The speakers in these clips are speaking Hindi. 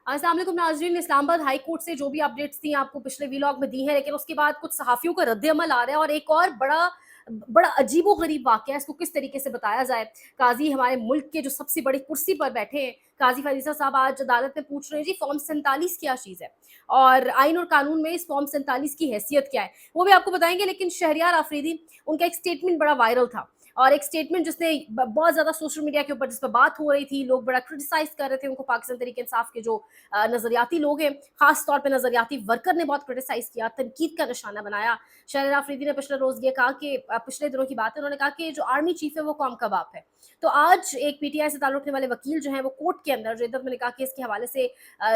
अस्सलाम वालेकुम नाज़रीन, इस्लामाबाद हाई कोर्ट से जो भी अपडेट्स थी आपको पिछले व्लॉग में दी हैं, लेकिन उसके बाद कुछ सहाफ़ियों का रद्द-ए-अमल आ रहा है और एक और बड़ा बड़ा अजीबो-गरीब वाक़या है, इसको किस तरीके से बताया जाए। काज़ी हमारे मुल्क के जो सबसे बड़ी कुर्सी पर बैठे हैं, काज़ी फ़रीसा साहब आज अदालत में पूछ रहे हैं जी फ़ॉर्म 47 क्या चीज़ है? और आइन और कानून में इस फ़ॉर्म 47 की हैसियत क्या है? वो भी आपको बताएँगे, लेकिन शहरयार आफरीदी उनका एक स्टेटमेंट बड़ा वायरल था और एक स्टेटमेंट जिसने बहुत ज़्यादा सोशल मीडिया के ऊपर जिस पर बात हो रही थी, लोग बड़ा क्रिटिसाइज़ कर रहे थे उनको, पाकिस्तान तहरीक-ए-इंसाफ के जो नज़रियाती लोग हैं, खास तौर पे नज़रियाती वर्कर ने बहुत क्रिटिसाइज़ किया, तनकीद का निशाना बनाया। शहरयार आफरीदी ने पिछले रोज़ ये कहा कि पिछले दिनों की बात है, उन्होंने कहा कि जो आर्मी चीफ है वो कौम का बाप है। तो आज एक पीटीआई से ताल्लुक़ रखने वाले वकील जो हैं वो कोर्ट के अंदर जो इद्दत मैंने कहा कि इसके हवाले से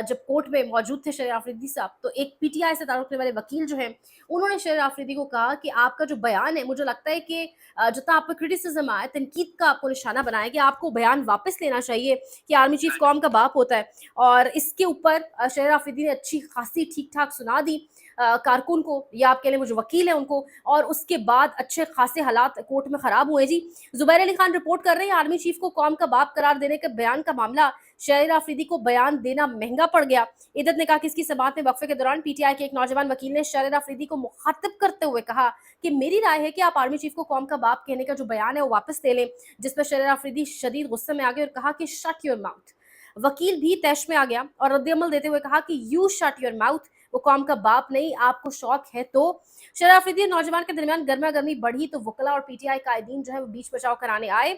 जब कोर्ट में मौजूद थे शहरयार आफरीदी साहब, तो एक पीटीआई से ताल्लुक़ रखने वाले वकील जो हैं, उन्होंने शहरयार आफरीदी को कहा कि आपका जो बयान है, मुझे लगता है कि जितना आप पे क्रिटिसिज़्म आया, तनकीद का आपको निशाना बनाया कि आपको बयान वापस लेना चाहिए कि आर्मी चीफ कौम का बाप होता है। और इसके ऊपर शहर आफरीदी ने अच्छी खासी ठीक-ठाक सुना दी कारकुन को, या आप कह लें वो जो वकील है उनको, और उसके बाद अच्छे खासे हालात कोर्ट में ख़राब हुए जी। ज़ुबैर अली खान रिपोर्ट कर रहे हैं आर्मी चीफ को कौम का बाप करार देने के बयान का मामला, शहर आफरीदी को बयान देना महँगा पड़ गया। इद्दत ने कहा कि इसकी समाअत में वक़्फ़े के दौरान पीटीआई के एक नौजवान वकील ने शहर आफरीदी को मुख़ातिब करते हुए कहा कि मेरी राय है कि आप आर्मी चीफ को कौम का बाप कहने का जो बयान है वो वापस ले लें, जिस पर शहर आफरीदी शदीद गुस्से में आ गए और कहा कि शट योर माउथ। वकील भी तैश में आ गया और रद्द-ए-अमल देते हुए कहा कि यू शट योर माउथ, वो कौम का बाप नहीं, आपको शौक है तो। शहर आफरीदी और नौजवान के दरमियान गर्मा-गर्मी बढ़ी तो वकला और पीटीआई कायदीन जो है वो बीच बचाव कराने आए,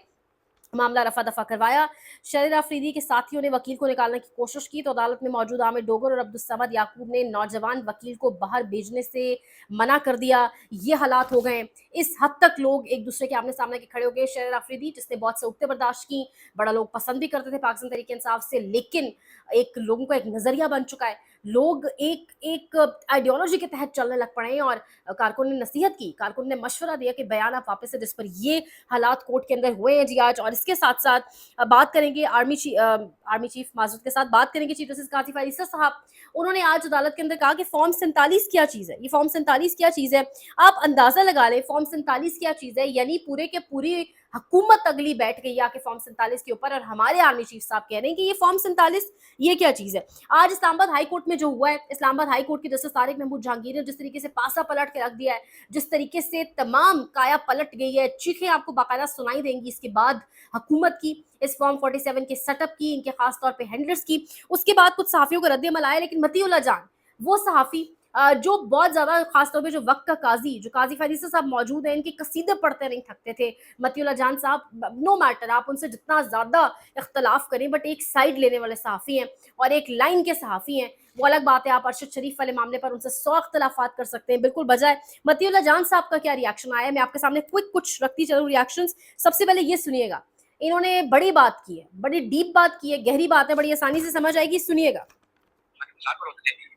मामला रफा-दफा करवाया। शहर आफरीदी के साथियों ने वकील को निकालने की कोशिश की तो अदालत में मौजूद आमिर डोगर और अब्दुल समद याकूब ने नौजवान वकील को बाहर भेजने से मना कर दिया। ये हालात हो गए, इस हद तक लोग एक दूसरे के आमने-सामने के खड़े हो गए। शहर आफरीदी जिसने बहुत सऊक़तें बर्दाश्त की, बड़ा लोग पसंद भी करते थे पाकिस्तान तहरीक-ए-इंसाफ से, लेकिन एक लोगों का एक नज़रिया बन चुका है। लोग एक एक आइडियोलॉजी के तहत चलने लग पड़े हैं और कारकुन ने नसीहत की, कारकुन ने मशवरा दिया कि बयान आप वापस से, जिस पर ये हालात कोर्ट के अंदर हुए हैं जी आज। और इसके साथ-साथ बात करेंगे आर्मी चीफ माज़रत के साथ बात करेंगे चीफ जस्टिस कातिफ़ फ़रीसा साहब। उन्होंने आज अदालत के अंदर कहा कि फ़ॉर्म 47 क्या चीज़ है? ये फ़ॉर्म 47 क्या चीज़ है? आप अंदाज़ा लगा लें फ़ॉर्म 47 क्या चीज़ है, यानी पूरे के पूरी हुकूमत अगली बैठ गई आके फ़ॉर्म 47 के ऊपर और हमारे आर्मी चीफ साहब कह रहे हैं कि ये फ़ॉर्म 47 ये क्या चीज़ है? आज इस्लामाबाद हाई कोर्ट में जो हुआ है, इस्लामाबाद हाई कोर्ट के जस्टिस तारिक महमूद जहांगीर ने जिस तरीके से पासा पलट के रख दिया है, जिस तरीके से तमाम काया पलट गई है, चीखें आपको बाकायदा सुनाई देंगी इसके बाद हुकूमत की, इस फॉर्म 47 के सेटअप की, इनके खास तौर पे हैंडलर्स की। उसके बाद कुछ सहाफ़ियों का रद्द-ए-अमल आया, लेकिन मतीउल्लाह जान, वो सहाफ़ी जो बहुत ज़्यादा खास तौर पे जो वक़्त का काज़ी, जो काज़ी फ़रीसा साहब मौजूद हैं, इनके कसीदे पढ़ते नहीं थकते थे। मतीउल्लाह जान साहब, नो मैटर आप उनसे जितना ज़्यादा इख्तिलाफ़ करें, बट एक साइड लेने वाले सहाफ़ी हैं और एक लाइन के सहाफ़ी हैं। वो अलग बात है, आप अरशद शरीफ वाले मामले पर उनसे 100 इख्तिलाफ़ात कर सकते हैं, बिल्कुल बजाय। मतीउल्लाह जान साहब का क्या रिएक्शन आया है, मैं आपके सामने क्विक कुछ रखती चलूँ रिएक्शंस। सबसे पहले ये सुनिएगा, इन्होंने बड़ी बात की है, बड़ी डीप बात की है, गहरी बात है, बड़ी आसानी से समझ आएगी, सुनिएगा।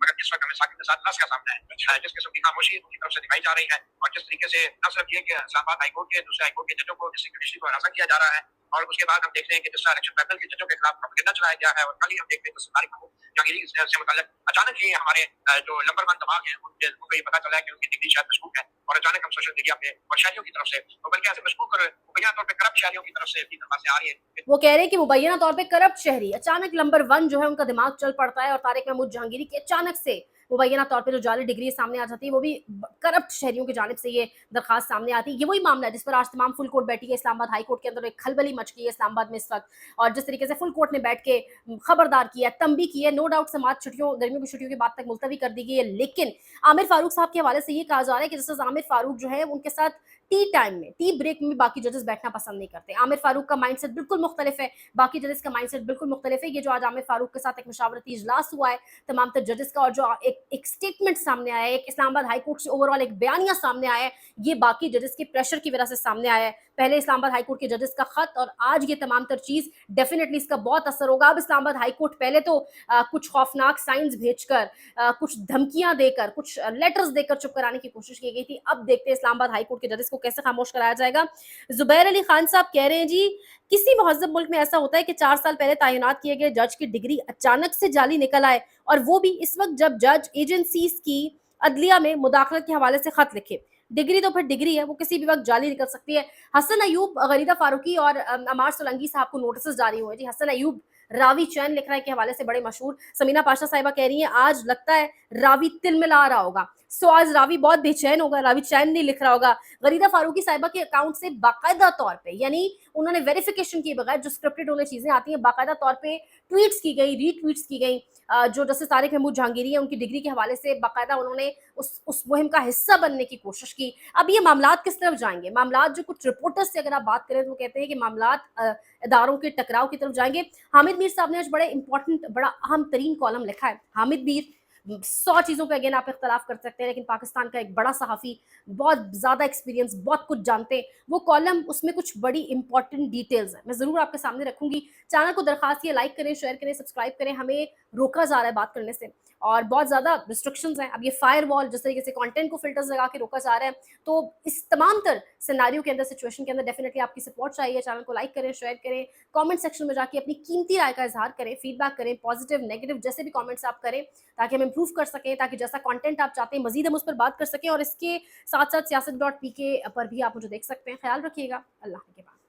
मगर जिस वक्त हमें साकिब के साथ नस का सामना है, जिस किस्म की खामोशी उनकी तरफ से दिखाई जा रही है और जिस तरीके से न सिर्फ ये कि इस्लामाबाद हाई कोर्ट के दूसरे हाई कोर्ट के जजों को डिस्ट्रिक्ट को हरासा किया जा रहा है, और उसके बाद हम देखते हैं कि जिस तरह इलेक्शन पैनल के जजों के खिलाफ प्रोपेगेंडा चलाया गया है, और कल ही हम देखते हैं कि तारिक महमूद जहांगीरी से मुताल्लिक अचानक ही हमारे जो नंबर वन दिमाग है उनको ये पता चला है कि उनकी डिग्री शायद मशकूक है, और अचानक हम सोशल मीडिया पे और शहरियों की तरफ से, तो बल्कि ऐसे मशकूक और मुबैना तौर पर करप्ट शहरियों की तरफ से भी दरख्वास्तें आ रही है। वो कह रहे हैं कि मुबैना तौर पे करप्ट शहरी, अचानक नंबर वन जो है उनका दिमाग चल पड़ता है और तारिक महमूद जहांगीरी की अचानक से मुबैना तौर पे जो जाली डिग्री सामने आ जाती है, वो भी करप्ट शहरियों की जानिब से ये दरखास्त सामने आती है। ये वही मामला है जिस पर आज तमाम फुल कोर्ट बैठी है इस्लामाबाद हाई कोर्ट के अंदर, एक खलबली मच गई है इस्लामाबाद में इस वक्त, और जिस तरीके से फुल कोर्ट ने बैठ के खबरदार किया, तंबी की है। नो डाउट समाज छुट्टियों, गर्मियों की छुट्टियों के बाद तक मुलतवी कर दी गई है, लेकिन आमिर फारूक साहब के हवाले से ये कहा जा रहा है कि जस्टिस आमिर फारूक जो है उनके साथ टी टाइम में, टी ब्रेक में बाकी जजेस बैठना पसंद नहीं करते। आमिर फारूक का माइंडसेट बिल्कुल मुख्तलिफ है, बाकी जजेस का माइंडसेट बिल्कुल मुख्तलिफ है। ये जो आज आमिर फारूक के साथ एक मशावरती इजलास हुआ है तमाम तर जजेस का, और जो एक स्टेटमेंट सामने आया है, एक इस्लामाबाद हाई कोर्ट से ओवरऑल एक बयानिया सामने आया है, ये बाकी जजेस के प्रेशर की वजह से सामने आया है। पहले इस्लामाबाद हाई कोर्ट के जजेस का खत और आज ये तमाम तर चीज, डेफिनेटली इसका बहुत असर होगा। अब इस्लामाबाद हाई कोर्ट पहले तो कुछ खौफनाक साइंस भेजकर, कुछ धमकियां देकर, कुछ लेटर्स देकर चुप कराने की कोशिश की गई थी। अब देखते हैं इस्लामाबाद हाई कोर्ट के जजेस को कैसे खामोश कराया जाएगा। जुबैर अली खान साहब कह रहे हैं जी, किसी महज़्ज़ब मुल्क में ऐसा होता है कि 4 साल पहले तैनात किए गए जज की डिग्री अचानक से जाली निकल आए, और वो भी इस वक्त जब जज एजेंसीज की अदलिया में मुदाखलत के हवाले से खत लिखे। डिग्री तो फिर डिग्री है, वो किसी भी वक्त जाली निकल सकती है। हसन अयूब, गरीदा फारूकी और अमार सोलंकी साहब को नोटिस जारी हुए जी। हसन अयूब रावी चैन लिख रहा है के हवाले से बड़े मशहूर। समीना पाशा साहिबा कह रही हैं आज लगता है रावी तिलमिला रहा होगा। सो आज रावी बहुत बेचैन होगा, रावी चैन नहीं लिख रहा होगा। गरीदा फारूकी साहिबा के अकाउंट से बाकायदा तौर पे यानी उन्होंने वेरिफिकेशन किए बगैर जो स्क्रिप्टेड वाली चीजें आती हैं बाकायदा तौर पे ट्वीट्स की गई, रीट्वीट्स की गई। जो जस्टिस तारिक महमूद जहांगीरी है उनकी डिग्री के हवाले से बाकायदा उन्होंने उस मुहिम का हिस्सा बनने की कोशिश की। अब ये मामलात किस तरफ जाएंगे? मामलात जो कुछ रिपोर्टर्स से अगर आप बात करें तो वो कहते हैं कि मामलात इदारों के टकराव की तरफ जाएंगे। हामिद मीर साहब ने आज बड़े इंपॉर्टेंट, बड़ा अहम तरीन कॉलम लिखा है। हामिद मीर 100 चीज़ों पे अगेन आप इख्तलाफ कर सकते हैं, लेकिन पाकिस्तान का एक बड़ा सहाफ़ी, बहुत ज़्यादा एक्सपीरियंस, बहुत कुछ जानते हैं। वो कॉलम उसमें कुछ बड़ी इंपॉर्टेंट डिटेल्स हैं, मैं ज़रूर आपके सामने रखूँगी। चैनल को दरख्वास्त है लाइक करें, शेयर करें, सब्सक्राइब करें। हमें रोका जा रहा है बात करने से और बहुत ज़्यादा रिस्ट्रिक्शंस हैं। अब ये फायरवॉल जिस तरीके से कंटेंट को फ़िल्टर्स लगा के रोका जा रहा है, तो इस तमाम तर सिनेरियो के अंदर, सिचुएशन के अंदर डेफिनिटली आपकी सपोर्ट चाहिए। चैनल को लाइक करें, शेयर करें, कमेंट सेक्शन में जाके अपनी कीमती राय का इज़हार करें, फीडबैक करें, पॉजिटिव, नेगेटिव जैसे भी कमेंट्स आप करें ताकि हम इम्प्रूव कर सकें, ताकि जैसा कंटेंट आप चाहते हैं मज़ीद हम उस पर बात कर सकें। और इसके साथ-साथ सियासत.pk पर भी आप मुझे देख सकते हैं। ख़याल रखिएगा। अल्लाह के बाद।